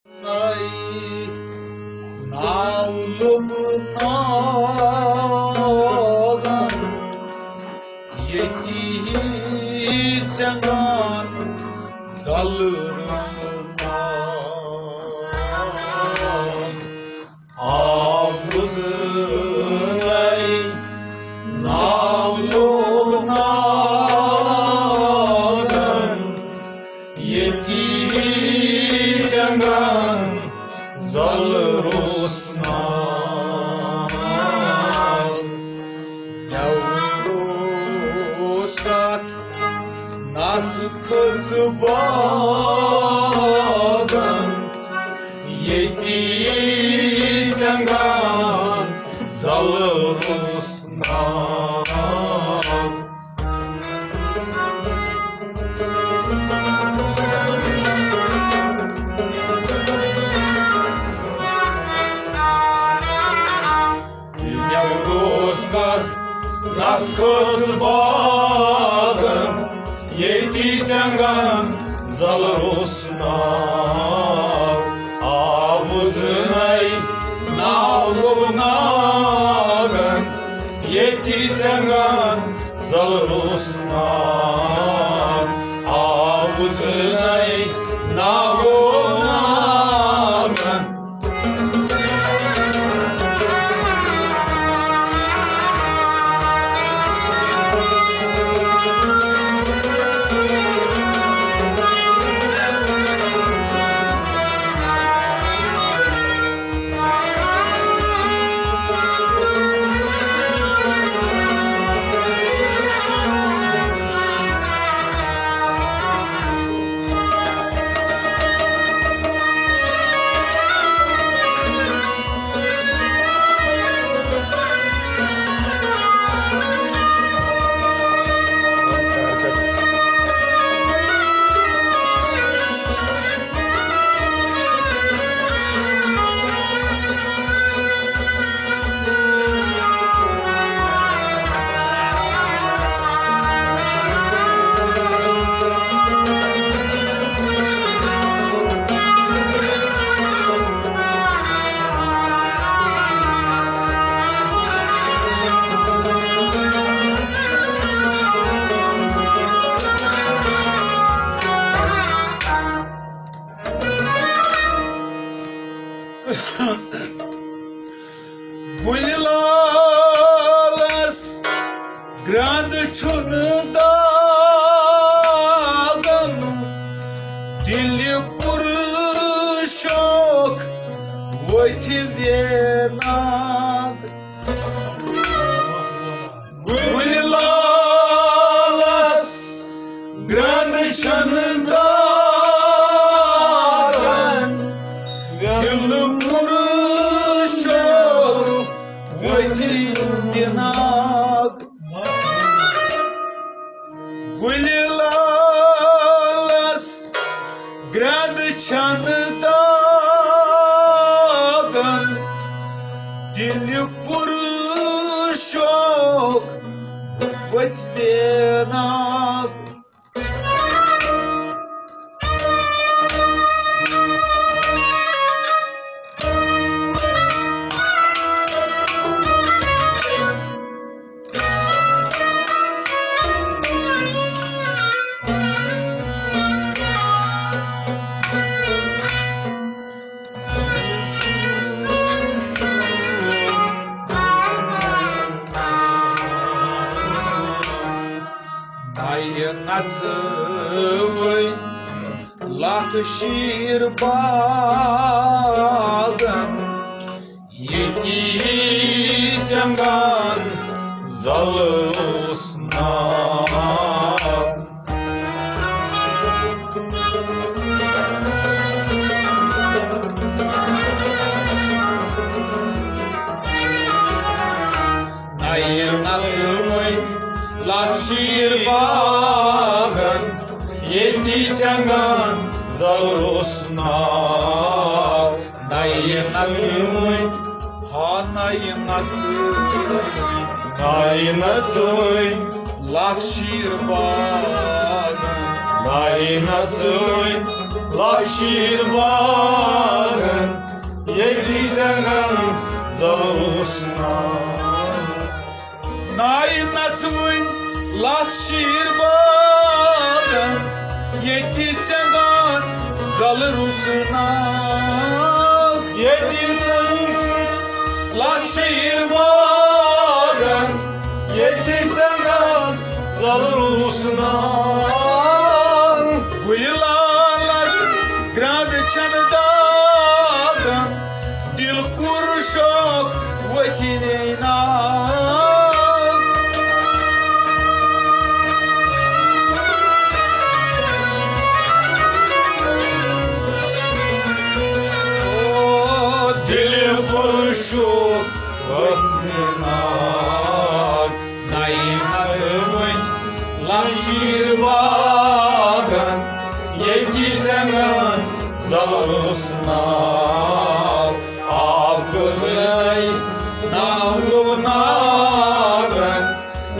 Now look nagan yeti changan zalrusna avzunay now look nagan yeti changan zalrusna yavruskat nas kızbagan yeti changan zalrusna Nas kızbagan yeti changan zalrusna avzunay navlunagan yeti changan zalrusna avzunay navlunagan Gulilalas grande çundagan dili kurşok voytivenag Gulilalas grande çundagan dili kurşok voytivenag Gulilalas grande çandagan dili kurşok voytivenag Natsıvay lahtışir bağın yeti changan zalrusna Natsıvay lahtışir bağın yeti changan zalrusna Nainatsuy ha nainatsuy lakshir bag Nainatsuy lakshir bag Nay natsvın lat şiir bağın Yedi çengan zalır usnak Yedi lat şiir bağın Yedi çengan zalır usnak Guylalar grad çandadan Dil kurşok vakineyna Şu vaktinar Naim atımın Lamşir bağın Yekizemın Zalusnar Abgözey Navlunarın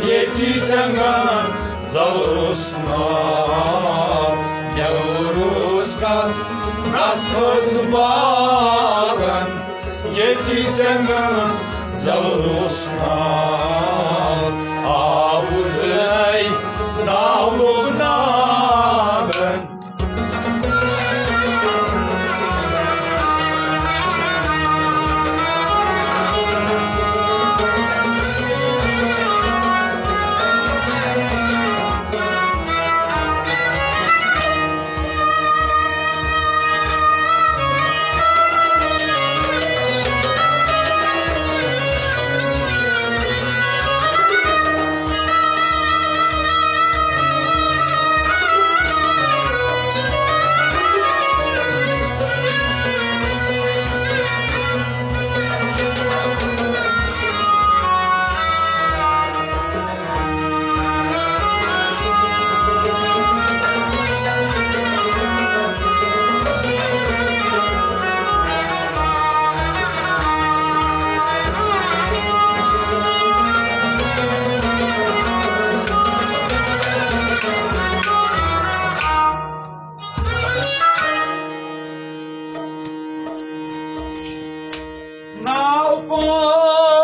Yekizemın Zalusnar Yavruskat Naskıt bağın Yedi cengan zalusnar Avuzey navluznaren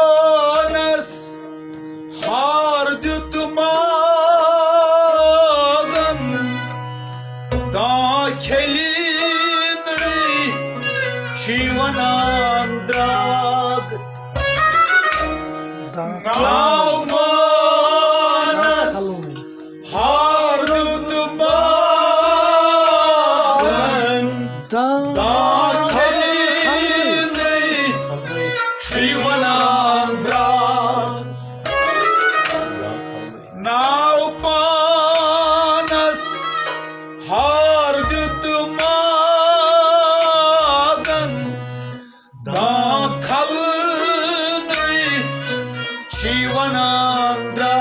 Nauponas hardutmadan Da kelinri çivanandrag Nauponas hardutmadan Da Shivanandra Naupanas hardutmadan Da kalını Shivanandra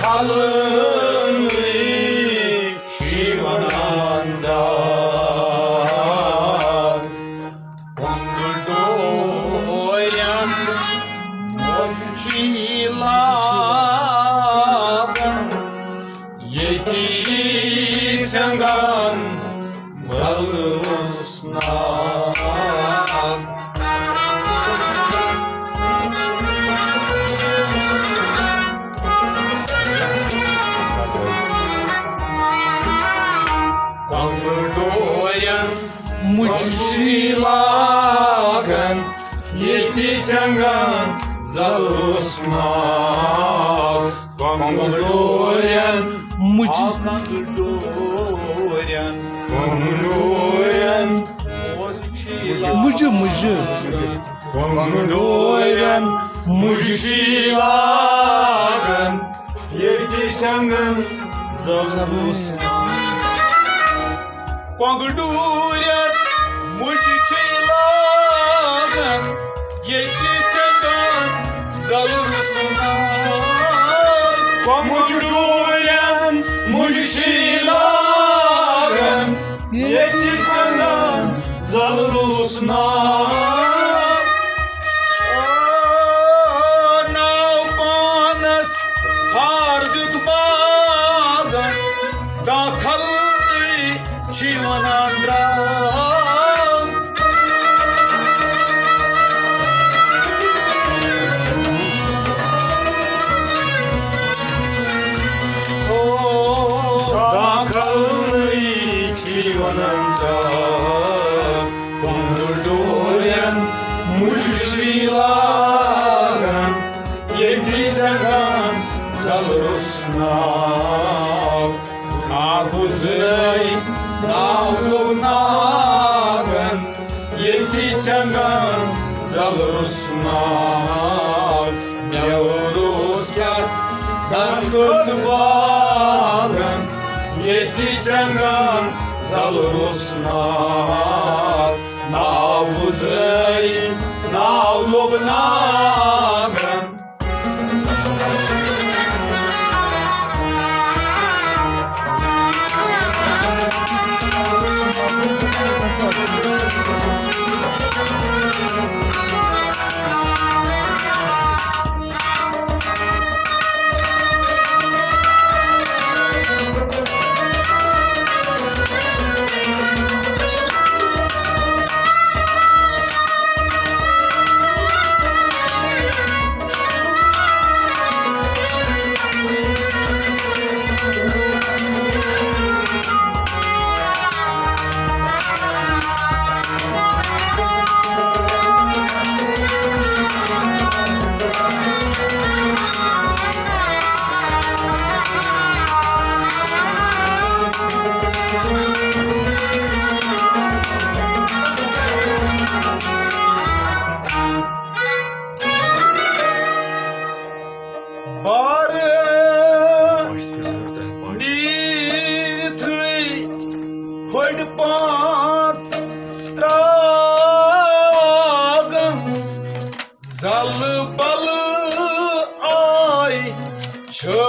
Kalını Shivananda Kondurdoyan Mojchiladan Yedi Tengan Zalusnan Mujchilagan Yeti Tengan Zalusnar Kongulorian Mujchilagan Kongulorian Kongulorian Mujchilagan Yeti Tengan Zalusnar Kongulorian Mujchilagan Yedi Tengan Zalusnar Kongulorian Mujchilagan Yedi Tengan Zalusnar Dakallı çivanandram Dakallı çivanandram Kondurduyan mujşilagan Yedizagan zalrusnav Aguzay navlugnagan Yetiçangan zalrusnav Myauruskat naskuzvagan Yetiçangan zalrusnav Navuzay navlugnagan Zalı balı ay çöydiknak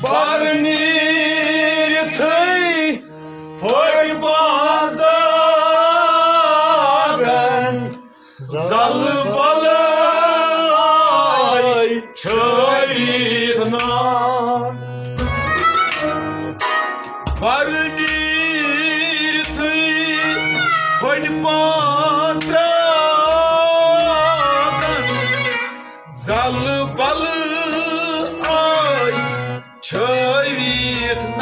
Barnir tüy fırtbazdagan Zalı balı ay çöydiknak Barnir tüy fırtbazdagan Zalı balı ay çöydiknak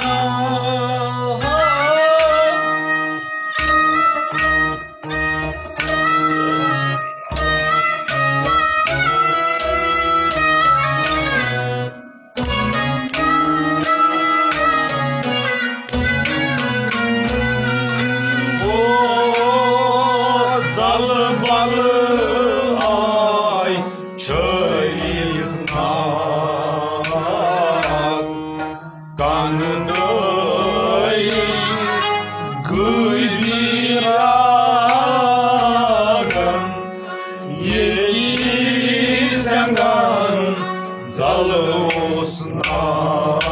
Zalı balı ay çöydiknak Kanınday gıydiragan Yeyisengan zalı osnak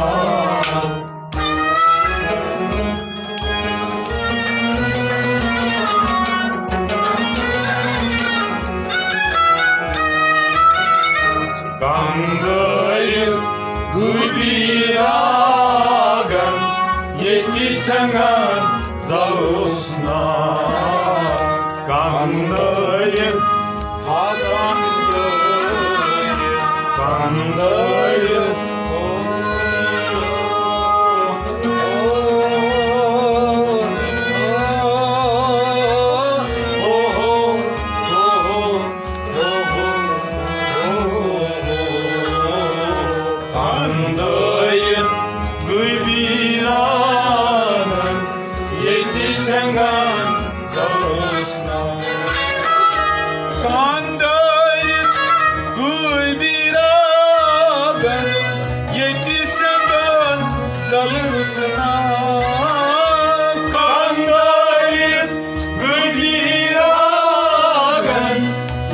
Kandayıp gıybiragan Yetiçengan zarusna Kandayıp Kandayıp Kandayıp gıybiragan Yetiçengan zarusna Kandayıp gıybiragan Yetiçengan zarusna Kandayıp gıybiragan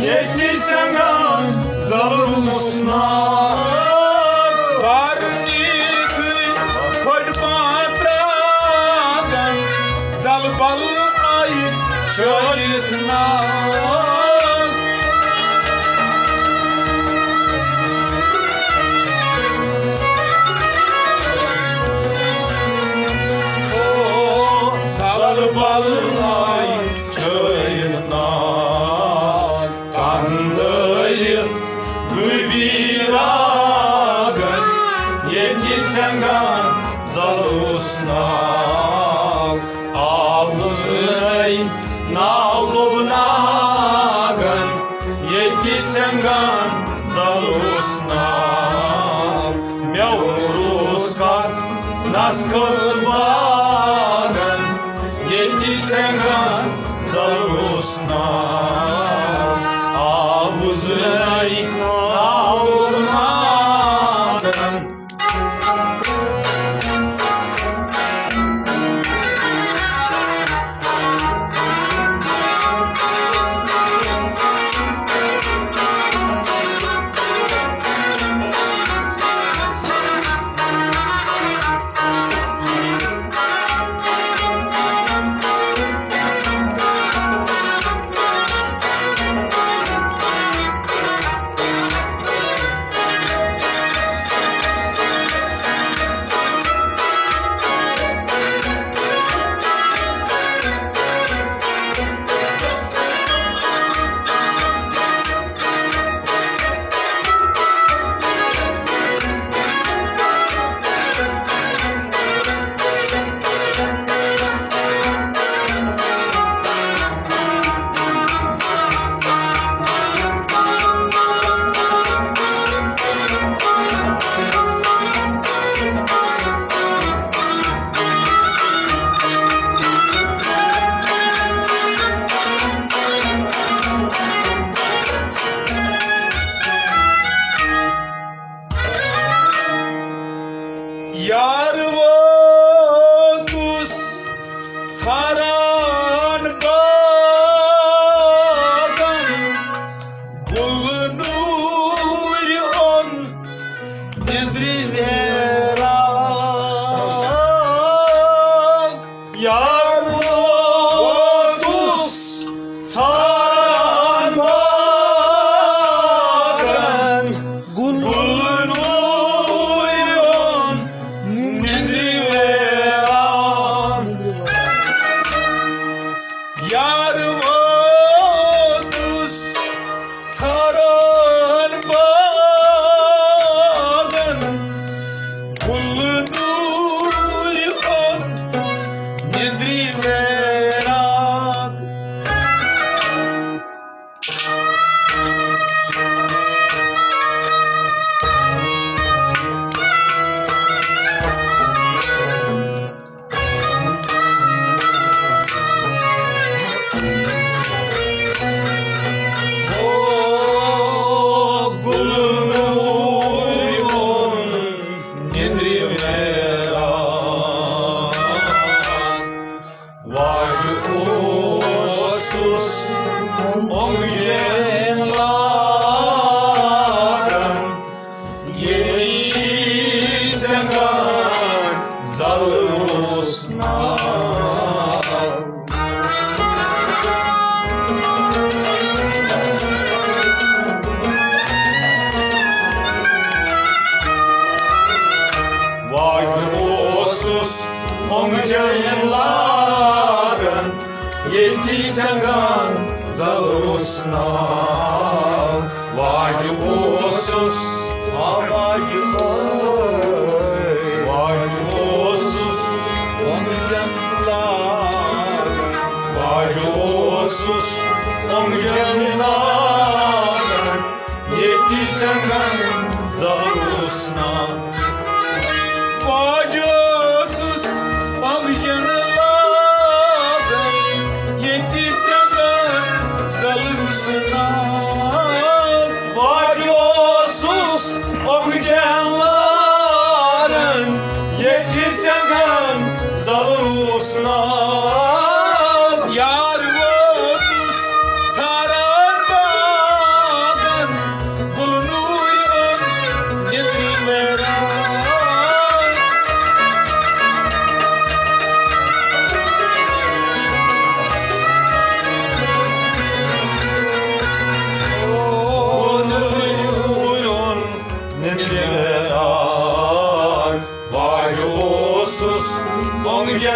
Yetiçengan zarusna Zalı balı ay çöydiknak biragın yetişengan zalusnal avuzay navlubnagın yetişengan zalusnal mevruskat naskızbagın yetişengan zalusnal avuzay navlubnagın Yar votus saran bagan gulnur on nendriverak Yar votus saran bagan gulnur Yar votus saran bagan gulnur on nendriverak Ongeların yetişengan zalusnal vacibusuz vacibusuz ongeların vacibusuz ongeların yetişengan zalusnal vacibusuz Avcanalardan yetişengan zalusnal vacibusuz avcanaların yetişengan zalusnal Yar votus saran bagan gulnur on nendriverak vacibusuz ongeların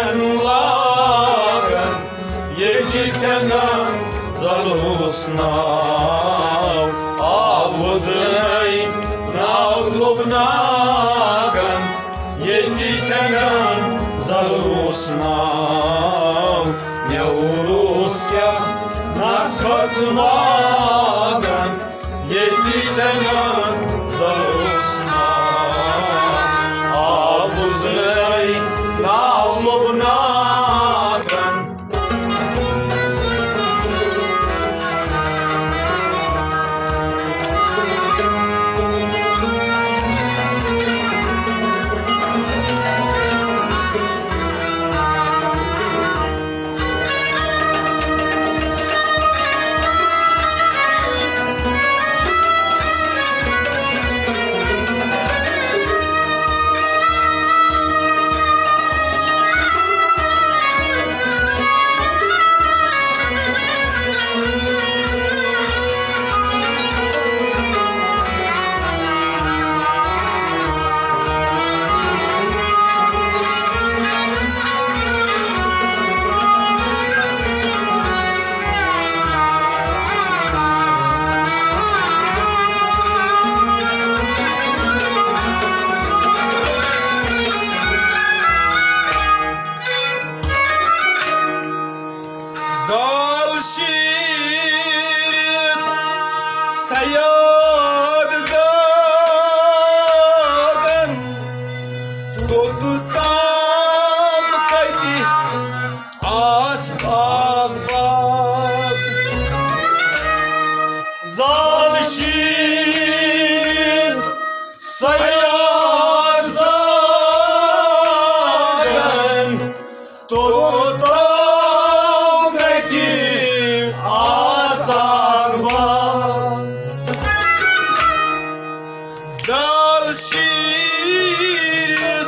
yetişengan zalusnal avuzay lubnagan yetisengan zarusnav Neuruskya naskazmagan yetisengan zarusnav Abuznei na lubnagan Zal şirin sayad zagan Tututam kaydi asbab Zal şirin sayad zagan Tututam Zal şirin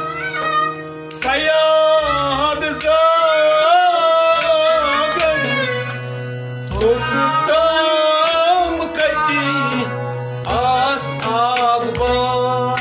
sayad zagan Tutam kaydi asabban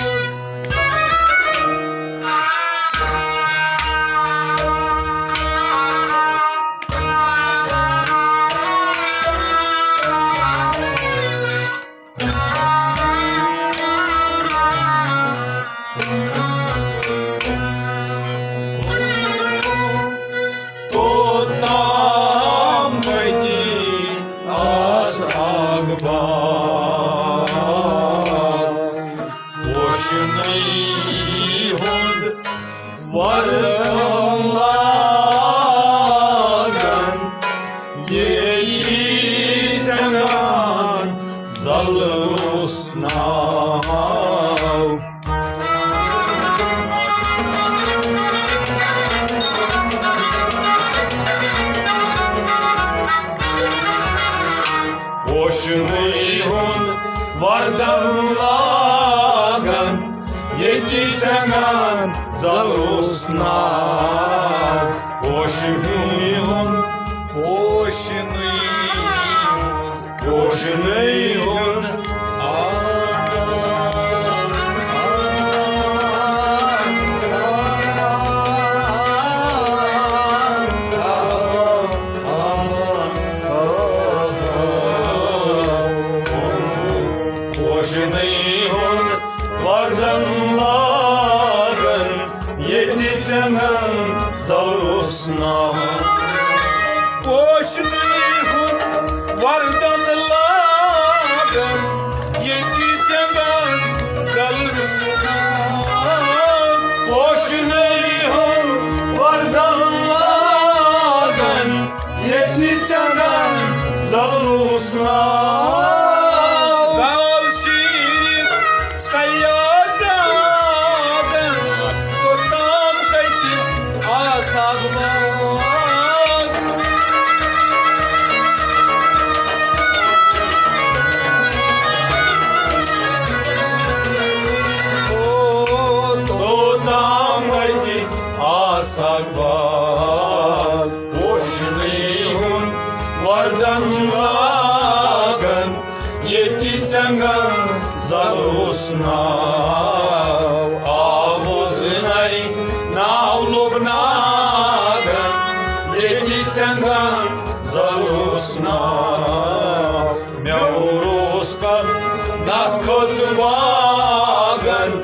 Boşunay hund varlagan yeyizengan zalusnav Boşunay hund varlagan yetisengan zarusnav Poşunay hund Poşunay hund vardanlagan yetisengan zarusnav Poşunay hund vardanlagan yetisengan zarusnav Poşunay hund vardanlagan yetisengan zarusnav Asagbat Poşunay hund vardanlagan yetisengan zarusnav Abuznay navlubnagan yetisengan zarusnav Neuruskan naskozvagan Hagan,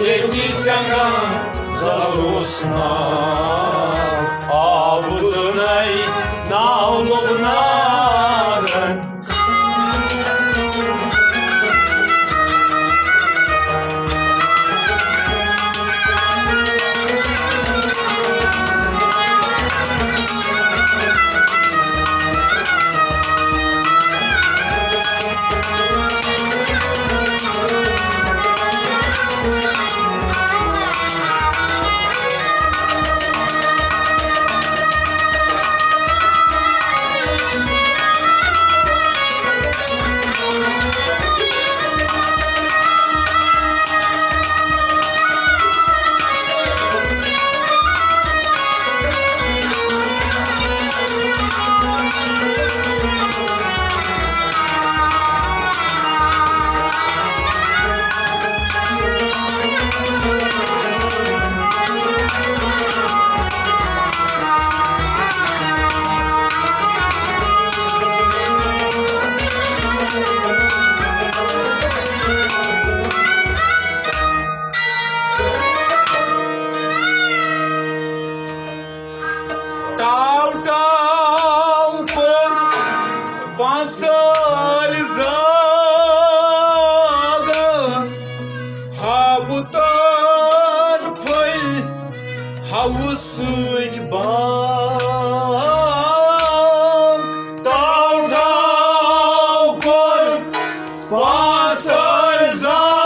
yetişengan zarusna Abuzunay nağlubnagan Pasal zagan habutan pay havusuk bang tav kor pasal zagan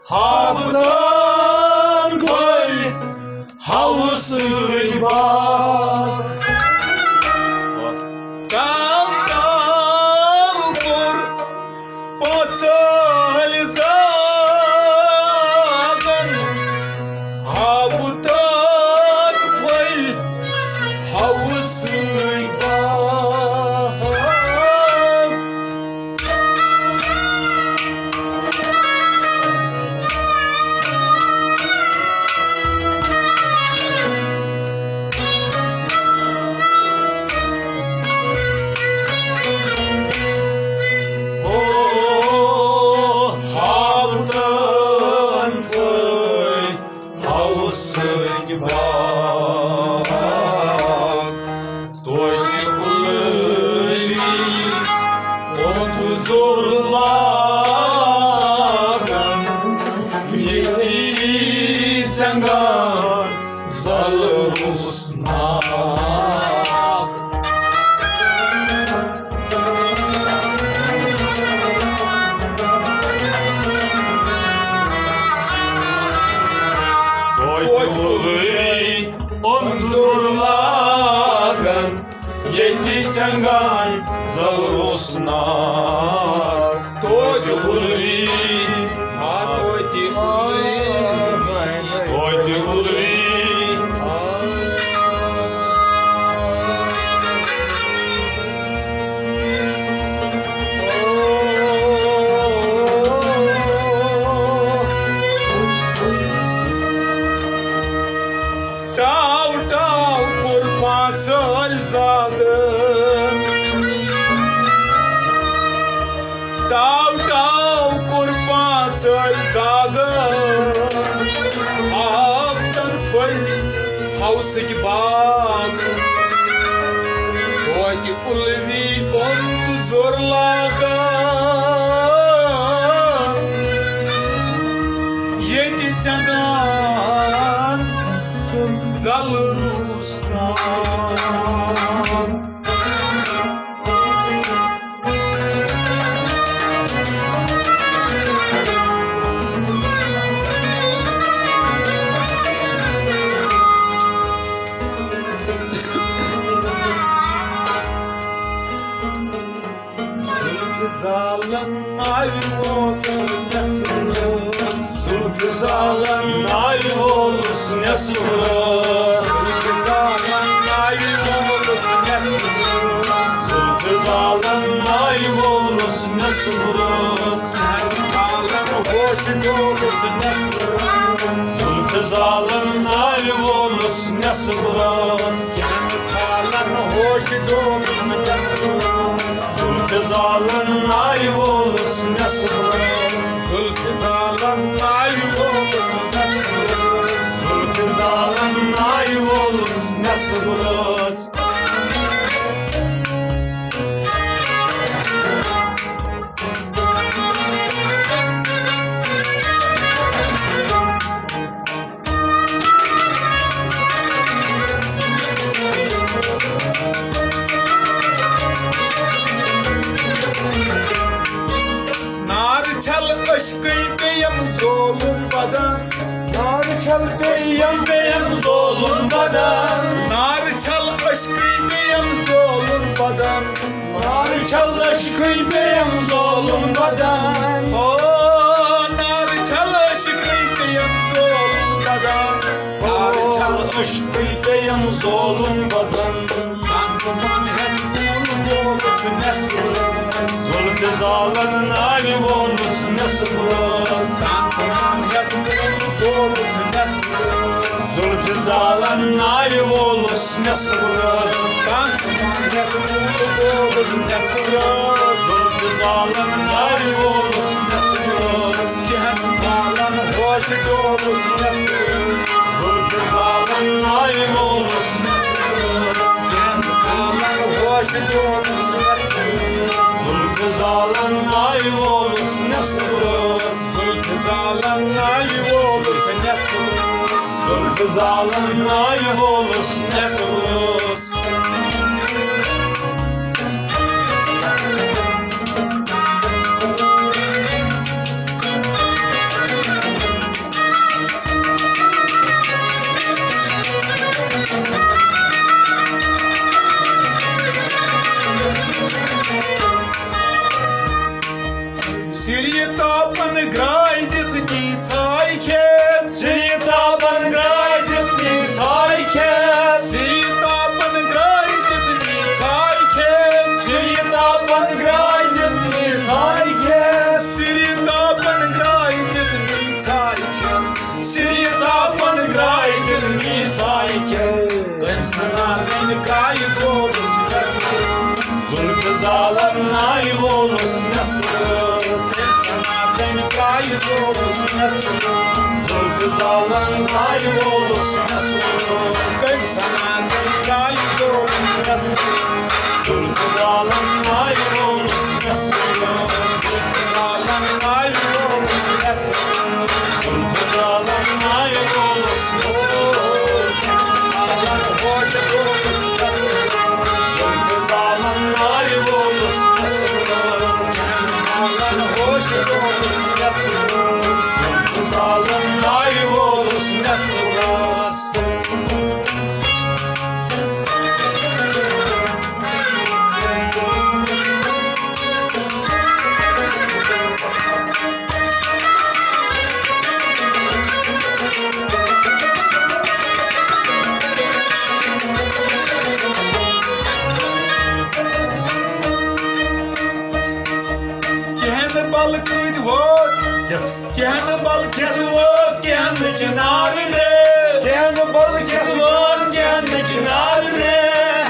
habutan pay havusuk bang Yetişengan zarusna Toy ulvi ha toy ulvi Tav kurpaçal zagan Tav kurpaçal zagan Haftan fay havsik bag Toy ulvi bond zorlagan Yetişengan Zalurusna Zulkızalan aybolsun nesrus Zulkızalan aybolsun nesrus Zulkızalan aybolsun nesrus Zulkızalan aybolsun nesrus Zulkızalan hoş olsun nesrus Zulkızalan aybolsun nesrus Zulkızalan hoş olsun nesrus Zulkızalan aybolsun nesrus buluruz. Aşkı beyim zulümbadan, Nar çal beyim zulümbadan, nar çal aşkı beyim zulümbadan, nar çal aşkı beyim zulümbadan, oh nar çal aşkı beyim zulümbadan, nar çal aşkı beyim zulümbadan, kankuman hem olsun nesrun. Zulüm zalanın alim olursun nasıl burası? Kankuman hep olursun nasıl burası? Zulüm zalanın alim olursun nasıl burası? Kankuman hep olursun nasıl burası? Zulüm zalanın alim olursun nasıl burası? Cehennem bağlanı hoş olursun nasıl burası? Zulüm zalanın alim olursun nasıl burası? Cehennem bağlanı hoş olursun nasıl burası? Zulüm zalan naim olursun nasıl burası? Zulüm zalan naim olursun nasıl burası? Zulüm zalan naim olursun nasıl burası? Сирьетапан грайдет не сайке, Сирьетапан грайдет не сайке, Сирьетапан грайдет не сайке, Сирьетапан грайдет не сайке, Сирьетапан грайдет не сайке, Сирьетапан грайдет не сайке. Гэнсана бен кайф olursun nasıl? Zulüm zalan naim olursun nasıl? Kayız olursun nasıl? Zulüm zalan naim olursun nasıl? Sen sana kayız olursun nasıl? Zulüm zalan naim olursun nasıl? Zulüm zalan naim olursun nasıl? Zulüm zalan naim olursun nasıl? Allah hoş olursun nasıl? Zulüm zalan naim olursun nasıl? Allah hoş olursun nasıl? Zalim naim olursun nasıl? Kendi balık yedi voz, kendi balık yedi voz, kendi cinarine. Kendi balık Yedi voz, kendi cinarine.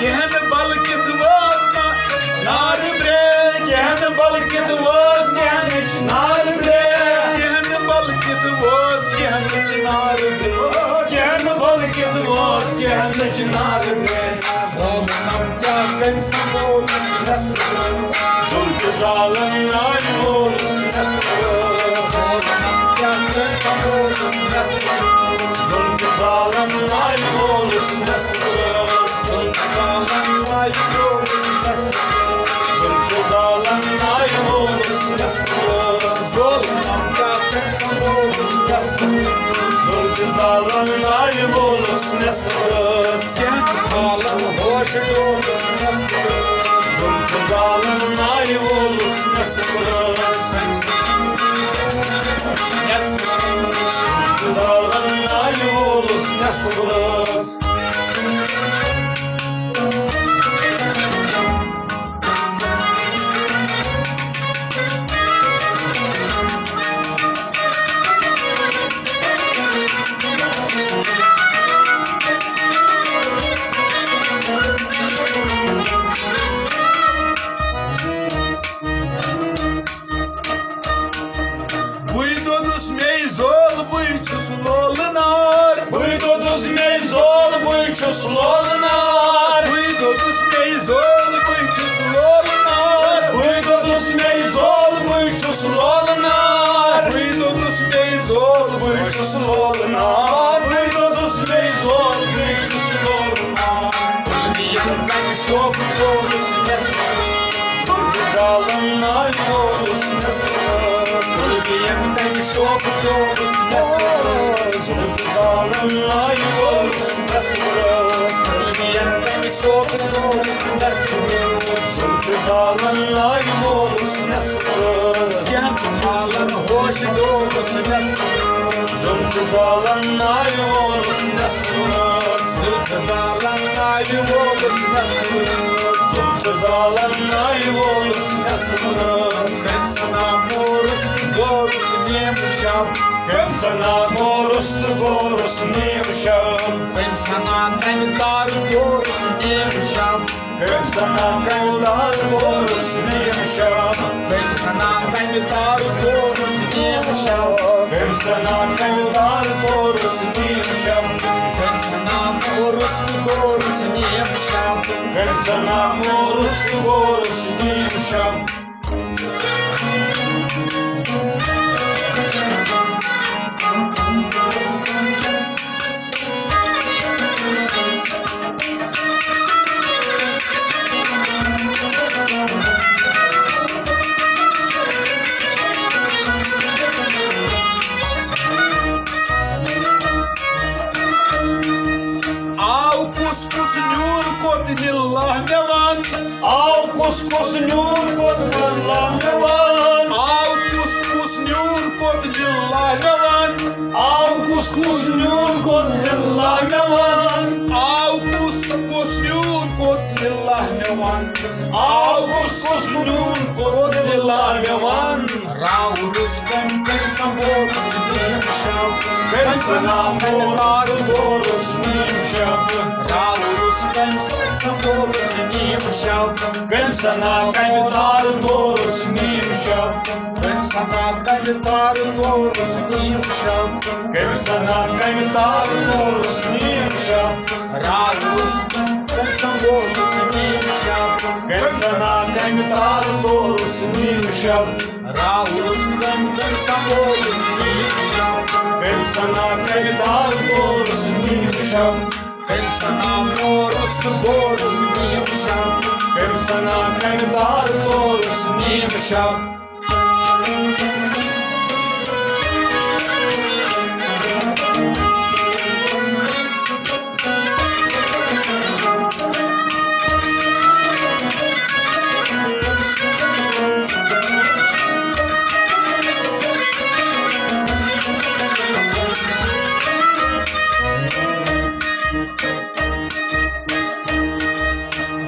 Kendi balık yedi voz, narine. Kendi balık yedi voz, kendi cinarine. Kendi balık yedi voz, kendi cinarine. Kendi balık yedi voz, kendi cinarine. Zamanım geldim sana olursun nasıl? Zulüm zalim naim olursun nasıl? Zamanım geldim sana olursun nasıl? Zulüm zalim naim olursun nasıl? Zulüm zalim naim olursun nasıl? Zulüm zalim naim olursun nasıl? Zamanım geldim sana olursun nasıl? Zulüm zalim naim olursun nasıl? Sen halim hoş olursun nasıl? Zulüm zalim naim olursun nasıl? Zulüm zalim naim olursun nasıl? çus lolunar. Cuidou-dos meizol, buichos lolunar. Cuidou-dos meizol, buichos lolunar. Cuidou-dos meizol, buichos lolunar. Cuidou-dos meizol, buichos lolunar. Olviam cachorro, todos nessa. Zalınay olus nesras. Olviam cachorro, todos nessa. Zalınay olus nesras. Olviam cachorro, todos nessa. Zalınay olus nesras. Yan alan hoş doğrusu nessa. Zalınay olus nesras. Zalanay olus nessa. Zalınay olus nesras. Ben sana morustu doğrusu neymişim. Gëm sana morustu gorusu neymişim. Ben sana kayıtlar doğrusu neymişim. Gëm sana kayıtlar gorusu neymişim. Ben sana kayıtlar doğrusu neymişim. Gëm sana kayıtlar gorusu neymişim. Ben sana morustu doğrusu neymişim. Gëm sana morustu gorusu neymişim. Au kuskus nyur kot nillah nevan. Au kuskus nyun kot nillah nevan. Au kuskus nyur kot nillah nevan. Au kuskus nyun kot nillah nevan. Au kuskus nyur kot nillah nevan. Au kuskus nyun kot nillah nevan. Raurus ben sambolas neymişim. Ben sana morustu gorusu neymişim. Raurus ben sambolas neymişim. Gëm sana kayıtlar doğrusu neymişim. Ben sana kayıtlar doğrusu neymişim. Gëm sana kayıtlar doğrusu neymişim. Raurus ben sambolas neymişim. Gëm sana kayıtlar doğrusu neymişim. Raurus ben sambolas neymişim. Gëm sana kayıtlar doğrusu neymişim. Ben sana morustu doğrusu neymişim. Gëm sana kayıtlar doğrusu neymişim.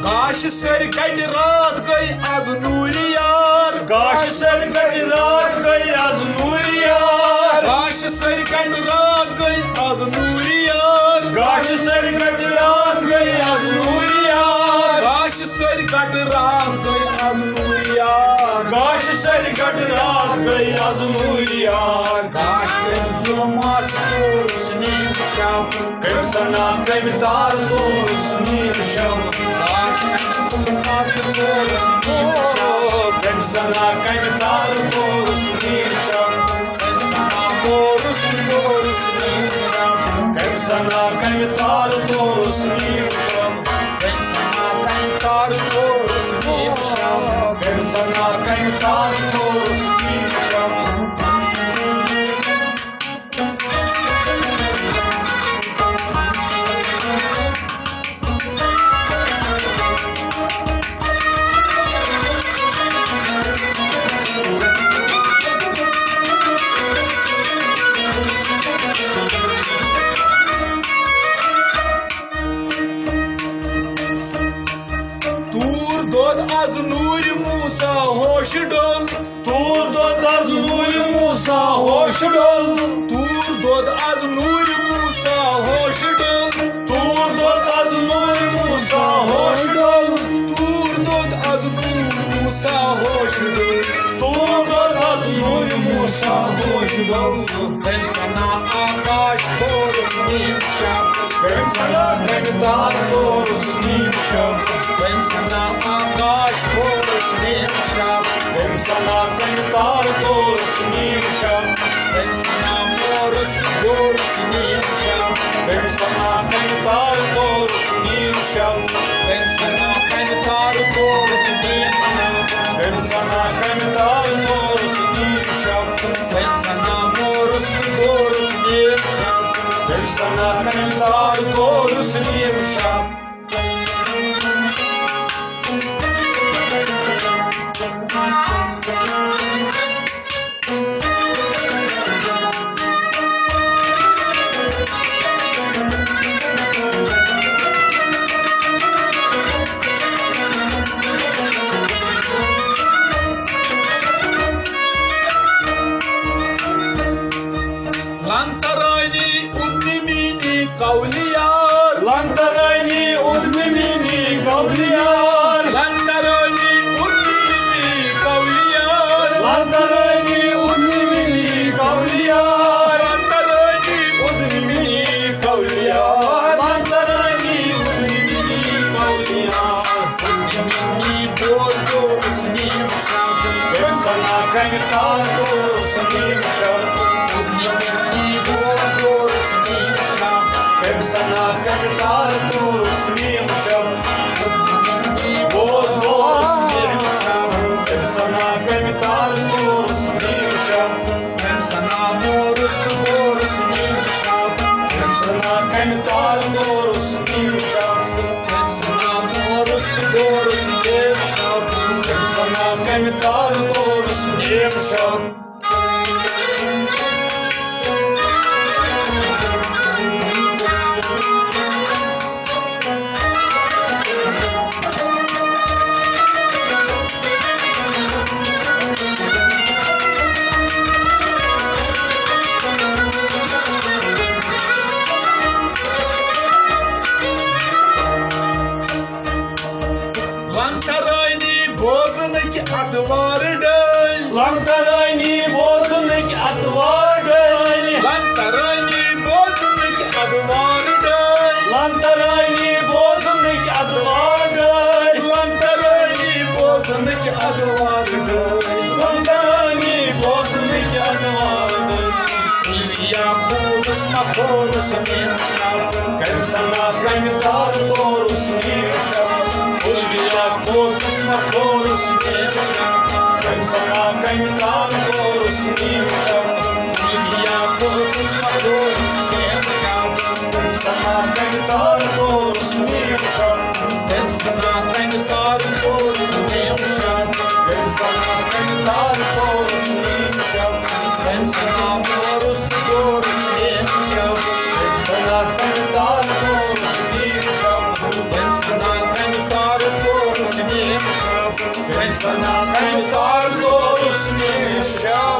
Gaş serkayt raat gay az nuriyar. Gaş serkayt raat gay az nuriyar. Gaş serkayt raat gay az nuriyar. Gaş serkayt raat gay az nuriyar. Gaş serkayt raat gay az nuriyar. Gaş serkayt raat gay az nuriyar. Gaş ben zulmat doğrusu neymişim. Gëm sana kayıtlar doğrusu neymişim. Gaş ben zulmat doğrusu neymişim. Gëm sana kayıtlar doğrusu neymişim. Ben sana morustu doğrusu neymişim. Gëm sana kayıtlar doğrusu neymişim. Ben sana kayıtlar doğrusu neymişim. Gëm sana kayıtlar doğrusu neymişim. Tur dod az nur Musa hoş dol. Tur dod az nur Musa hoş dol. Tur dod az nur Musa hoş dol. Tur dod az nur Musa hoş dol. Tur dod az nur Musa hoş dol. Tur dod az nur Musa hoş dol. Ben sana ağaç korusun inşa. Ben sana cantar todos nimsham. Pensa na ágás koros nimsham. Pensa na cantar todos nimsham. Pensa na moros goros nimsham. Pensa na cantar todos nimsham. Pensa na cantar koros nimsham. Pensa na cantar todos nimsham. Pensa na moros goros nimsham. Pensa na cantar todos nimsham. Lantarani udmimini kavliyar. Lantarani udmimini kavliyar. Lantarani udmimini kavliyar. Lantarani udmimini kavliyar. Lantarani Udmimini kavliyar. Lantarani udmimini kavliyar. udmimini boz goros nimsham. Ben sana cantar todos nimsham. Udmimini boz goros nimsham. Ben sana cantar todos nimsham. Udmimini Boz boz boz nimsham. Ben sana cantar todos nimsham. Ben sana moros goros nimsham. Ben sana cantar todos nimsham. Ben sana moros goros nimsham. Ben sana cantar todos nimsham. Lantarani bozunaki advardal. Lantarani bozundaki atvarday. Lantarani bozunaki advardal. Lantarani bozundaki atvarday. Lantarani bozunaki advardal. Lantarani bozundaki atvarday. Ya boz makoros nimsham. Ben sana cantar todos nimsham. Ya boz makoros nimsham. Ben sana cantar todos nimsham. Ya boz makoros nimsham. Ben sana cantar todos nimsham. Ben sana cantar todos nimsham. Ben sana cantar todos nimsham. Ben sana moros goros nimsham. Ben sana cantar todos nimsham. Ben sana cantar todos nimsham. Ben sana cantar todos nimsham.